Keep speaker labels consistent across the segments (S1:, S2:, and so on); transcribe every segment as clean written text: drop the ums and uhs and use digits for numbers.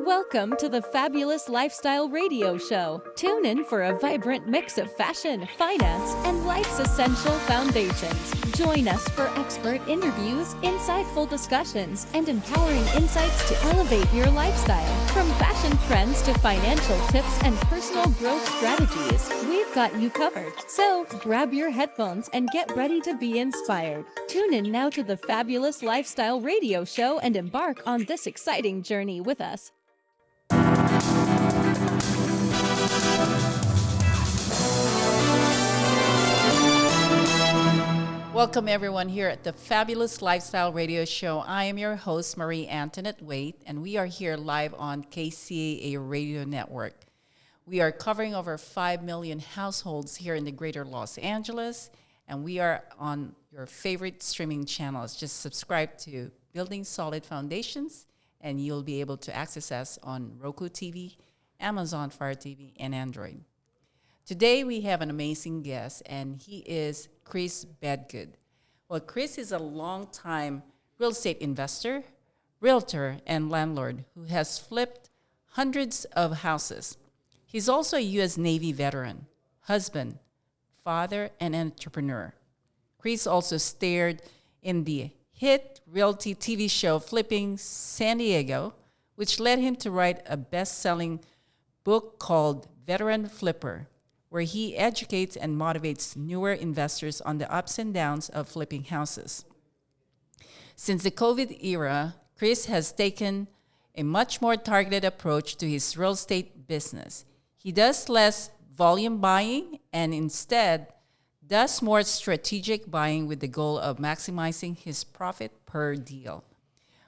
S1: Welcome to the Fabulous Lifestyle Radio Show. Tune in for a vibrant mix of fashion, finance, and life's essential foundations. Join us for expert interviews, insightful discussions, and empowering insights to elevate your lifestyle. From fashion trends to financial tips and personal growth strategies, we've got you covered. So grab your headphones and get ready to be inspired. Tune in now to the Fabulous Lifestyle Radio Show and embark on this exciting journey with us.
S2: Welcome everyone here at the Fabulous Lifestyle Radio Show. I am your host, Antonette Waite, and we are here live on KCAA Radio Network. We are covering over 5 million households here in the greater Los Angeles, and we are on your favorite streaming channels. Just subscribe to Building Solid Foundations, and you'll be able to access us on Roku TV, Amazon Fire TV, and Android. Today we have an amazing guest, and he is Chris Bedgood. Well, Chris is a longtime real estate investor, realtor, and landlord who has flipped hundreds of houses. He's also a U.S. Navy veteran, husband, father, and entrepreneur. Chris also starred in the hit realty TV show Flipping San Diego, which led him to write a best-selling book called Veteran Flipper, where he educates and motivates newer investors on the ups and downs of flipping houses. Since the COVID era, Chris has taken a much more targeted approach to his real estate business. He does less volume buying and instead does more strategic buying with the goal of maximizing his profit per deal.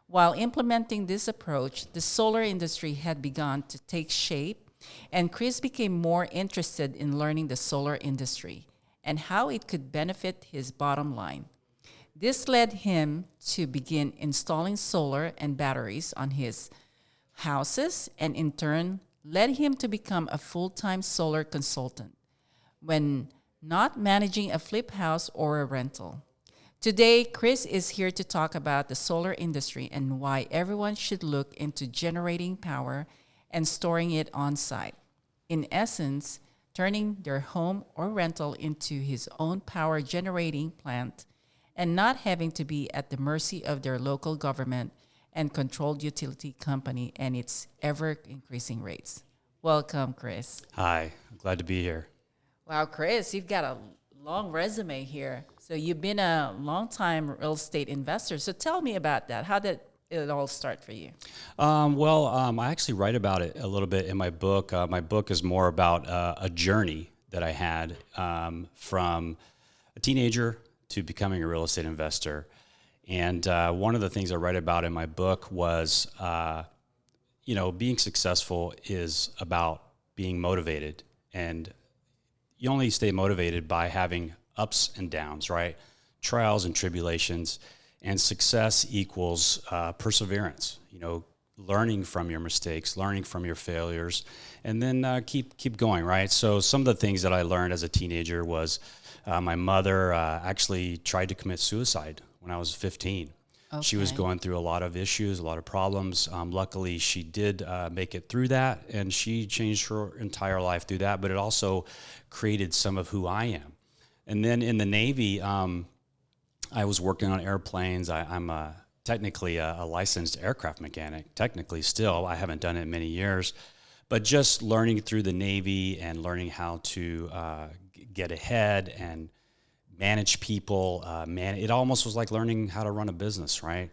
S2: While implementing this approach, the solar industry had begun to take shape, and Chris became more interested in learning the solar industry and how it could benefit his bottom line. This led him to begin installing solar and batteries on his houses, and in turn led him to become a full-time solar consultant when not managing a flip house or a rental. Today, Chris is here to talk about the solar industry and why everyone should look into generating power and storing it on site. In essence, turning their home or rental into his own power generating plant and not having to be at the mercy of their local government and controlled utility company and its ever-increasing rates. Welcome, Chris.
S3: Hi, I'm glad to be here.
S2: Wow, Chris, you've got a long resume here. So you've been a long-time real estate investor. So tell me about that. How did it all start for you?
S3: I actually write about it a little bit in my book. My book is more about a journey that I had from a teenager to becoming a real estate investor. And one of the things I write about in my book was, being successful is about being motivated. And you only stay motivated by having ups and downs, right? Trials and tribulations. And success equals perseverance, learning from your mistakes, learning from your failures, and then keep going, right? So some of the things that I learned as a teenager was my mother actually tried to commit suicide when I was 15. Okay. She was going through a lot of issues, a lot of problems. Luckily, she did make it through that, and she changed her entire life through that, but it also created some of who I am. And then in the Navy, I was working on airplanes. I'm technically a licensed aircraft mechanic, technically still. I haven't done it in many years. But just learning through the Navy and learning how to get ahead and manage people, it almost was like learning how to run a business, right?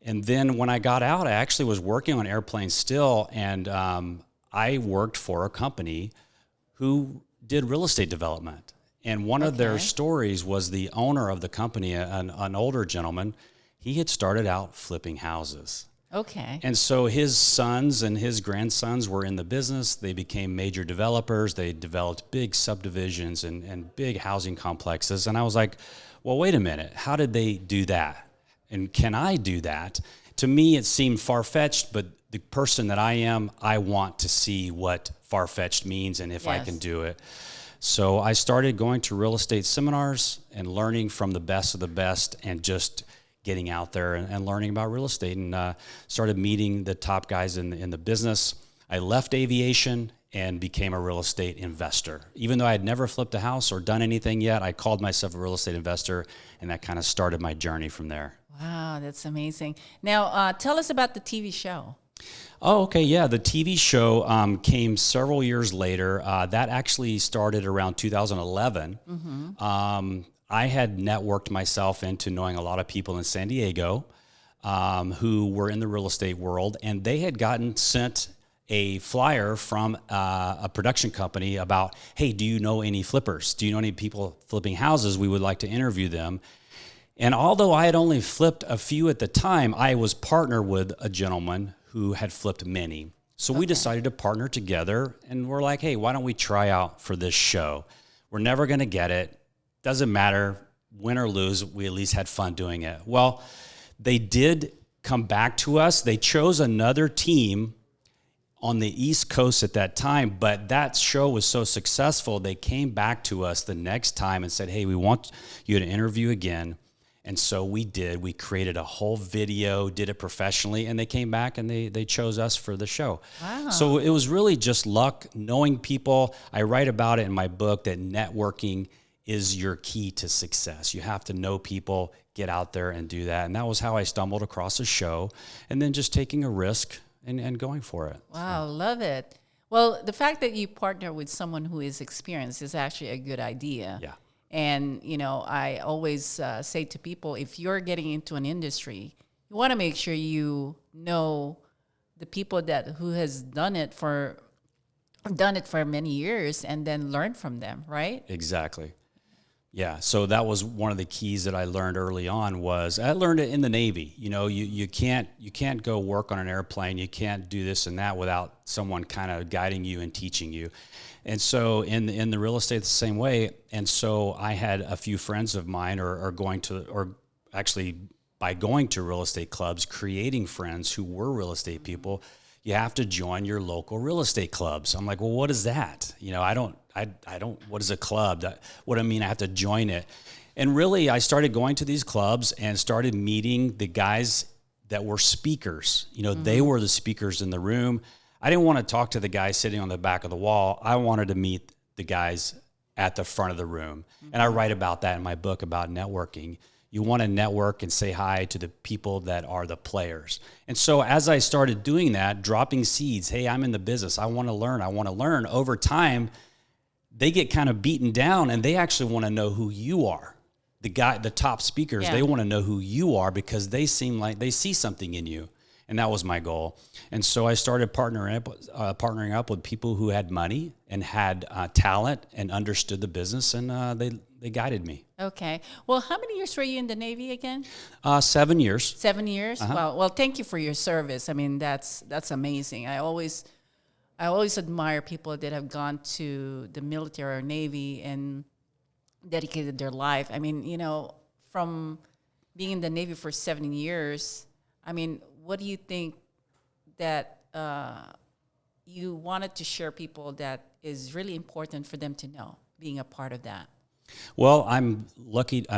S3: And then when I got out, I actually was working on airplanes still, and I worked for a company who did real estate development. And one of their stories was the owner of the company, an older gentleman. He had started out flipping houses.
S2: Okay.
S3: And so his sons and his grandsons were in the business. They became major developers. They developed big subdivisions and big housing complexes. And I was like, well, wait a minute. How did they do that? And can I do that? To me, it seemed far-fetched, but the person that I am, I want to see what far-fetched means and if I can do it. So I started going to real estate seminars and learning from the best of the best and just getting out there and learning about real estate, and started meeting the top guys in the business. I left aviation and became a real estate investor. Even though I had never flipped a house or done anything yet, I called myself a real estate investor, and that kind of started my journey from there.
S2: Wow, that's amazing. Now, tell us about the TV show.
S3: Oh, okay. Yeah. The TV show came several years later. That actually started around 2011. I had networked myself into knowing a lot of people in San Diego who were in the real estate world, and they had gotten sent a flyer from a production company about, hey, do you know any flippers? Do you know any people flipping houses? We would like to interview them. And although I had only flipped a few at the time, I was partnered with a gentleman who had flipped many. So we decided to partner together, and we're like, hey, why don't we try out for this show? We're never going to get it. Doesn't matter, win or lose, we at least had fun doing it. Well, they did come back to us. They chose another team on the East Coast at that time, but that show was so successful, they came back to us the next time and said, hey, we want you to interview again. And so we did. We created a whole video, did it professionally, and they came back and they chose us for the show.
S2: Wow.
S3: So it was really just luck, knowing people. I write about it in my book that networking is your key to success. You have to know people, get out there and do that. And that was how I stumbled across a show, and then just taking a risk and going for it.
S2: Wow, love it. Well, the fact that you partner with someone who is experienced is actually a good idea.
S3: Yeah.
S2: And, I always say to people, if you're getting into an industry, you want to make sure you know the people who has done it for many years, and then learn from them, right?
S3: Exactly. Yeah, so that was one of the keys that I learned early on. Was I learned it in the Navy. You can't go work on an airplane. You can't do this and that without someone kind of guiding you and teaching you. And so in the real estate, the same way. And so I had a few friends of mine, or actually by going to real estate clubs, creating friends who were real estate people. You have to join your local real estate clubs. I'm like, well, what is that? I don't, what is a club? What I mean, I have to join it. And really, I started going to these clubs and started meeting the guys that were speakers. They were the speakers in the room. I didn't want to talk to the guy sitting on the back of the wall. I wanted to meet the guys at the front of the room. And I write about that in my book about networking. You want to network and say hi to the people that are the players. And so as I started doing that, dropping seeds, hey, I'm in the business. I want to learn. Over time, they get kind of beaten down, and they actually want to know who you are. The top speakers, They want to know who you are, because they seem like they see something in you. And that was my goal. And so I started partnering up with people who had money and had talent and understood the business, and they guided me.
S2: Okay. Well, how many years were you in the Navy again?
S3: 7 years.
S2: 7 years?
S3: Uh-huh.
S2: Well, thank you for your service. I mean, that's amazing. I always admire people that have gone to the military or Navy and dedicated their life. I mean, from being in the Navy for 7 years, I mean, what do you think that you wanted to share people that is really important for them to know, being a part of that?
S3: Well, I'm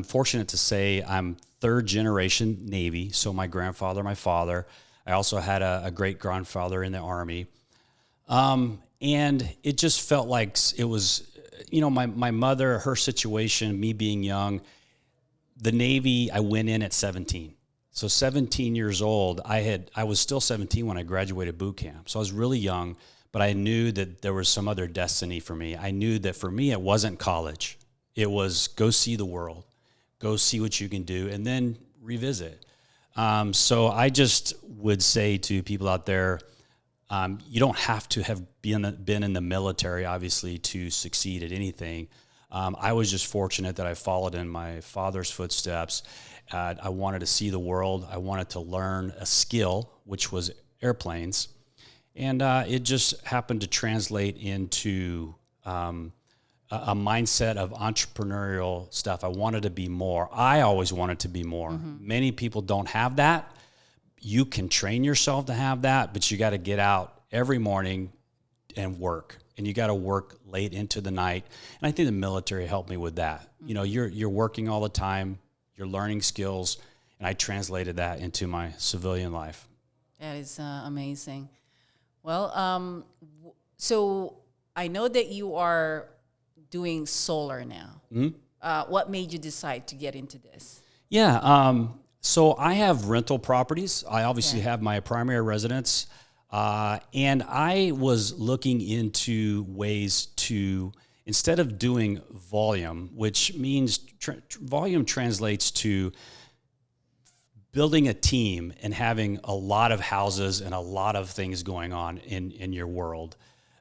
S3: fortunate to say I'm third generation Navy. So my grandfather, my father, I also had a great grandfather in the Army. And it just felt like it was, my mother, her situation, me being young, the Navy, I went in at 17. So 17 years old, I was still 17 when I graduated boot camp. So I was really young, but I knew that there was some other destiny for me. I knew that for me, it wasn't college. It was go see the world, go see what you can do, and then revisit. So I just would say to people out there, you don't have to have been in the military, obviously, to succeed at anything. I was just fortunate that I followed in my father's footsteps. I wanted to see the world. I wanted to learn a skill, which was airplanes. And it just happened to translate into a mindset of entrepreneurial stuff. I wanted to be more. I always wanted to be more. Mm-hmm. Many people don't have that. You can train yourself to have that, but you got to get out every morning and work. And you got to work late into the night. And I think the military helped me with that. Mm-hmm. You're working all the time. You're learning skills, and I translated that into my civilian life.
S2: That is amazing. Well, so I know that you are doing solar now. What made you decide to get into this?
S3: Yeah, so I have rental properties. I obviously have my primary residence, and I was looking into ways to, instead of doing volume, which means volume translates to building a team and having a lot of houses and a lot of things going on in your world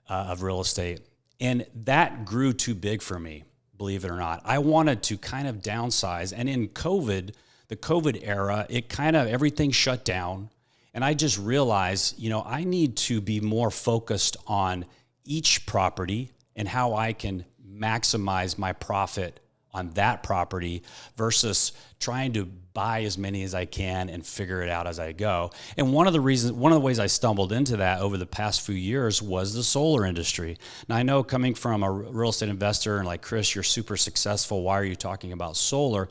S3: of real estate. And that grew too big for me, believe it or not. I wanted to kind of downsize. And in COVID, the COVID era, it kind of, everything shut down. And I just realized, I need to be more focused on each property and how I can maximize my profit on that property versus trying to buy as many as I can and figure it out as I go. And one of the ways I stumbled into that over the past few years was the solar industry. Now, I know coming from a real estate investor and like, Chris, you're super successful. Why are you talking about solar?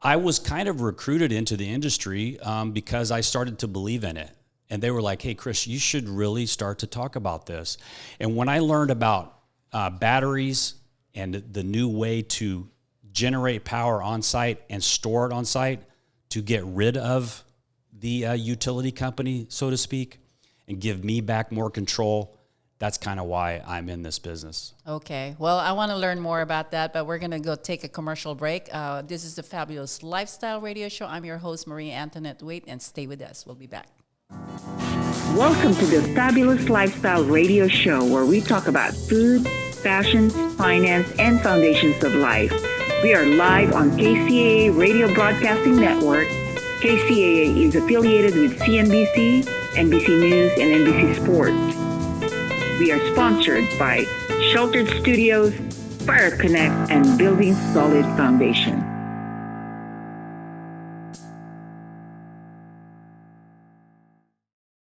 S3: I was kind of recruited into the industry because I started to believe in it. And they were like, hey, Chris, you should really start to talk about this. And when I learned about batteries and the new way to generate power on site and store it on site to get rid of the utility company, so to speak, and give me back more control, that's kind of why I'm in this business.
S2: Okay. Well, I want to learn more about that, but we're going to go take a commercial break. This is the Fabulous Lifestyle Radio Show. I'm your host, Antonette Waite, and stay with us. We'll be back.
S4: Welcome to the Fabulous Lifestyle Radio Show, where we talk about food, fashion, finance, and foundations of life. We are live on KCAA Radio Broadcasting Network. KCAA is affiliated with CNBC, NBC News, and NBC Sports. We are sponsored by Sheltered Studios, Fire Connect, and Building Solid Foundation.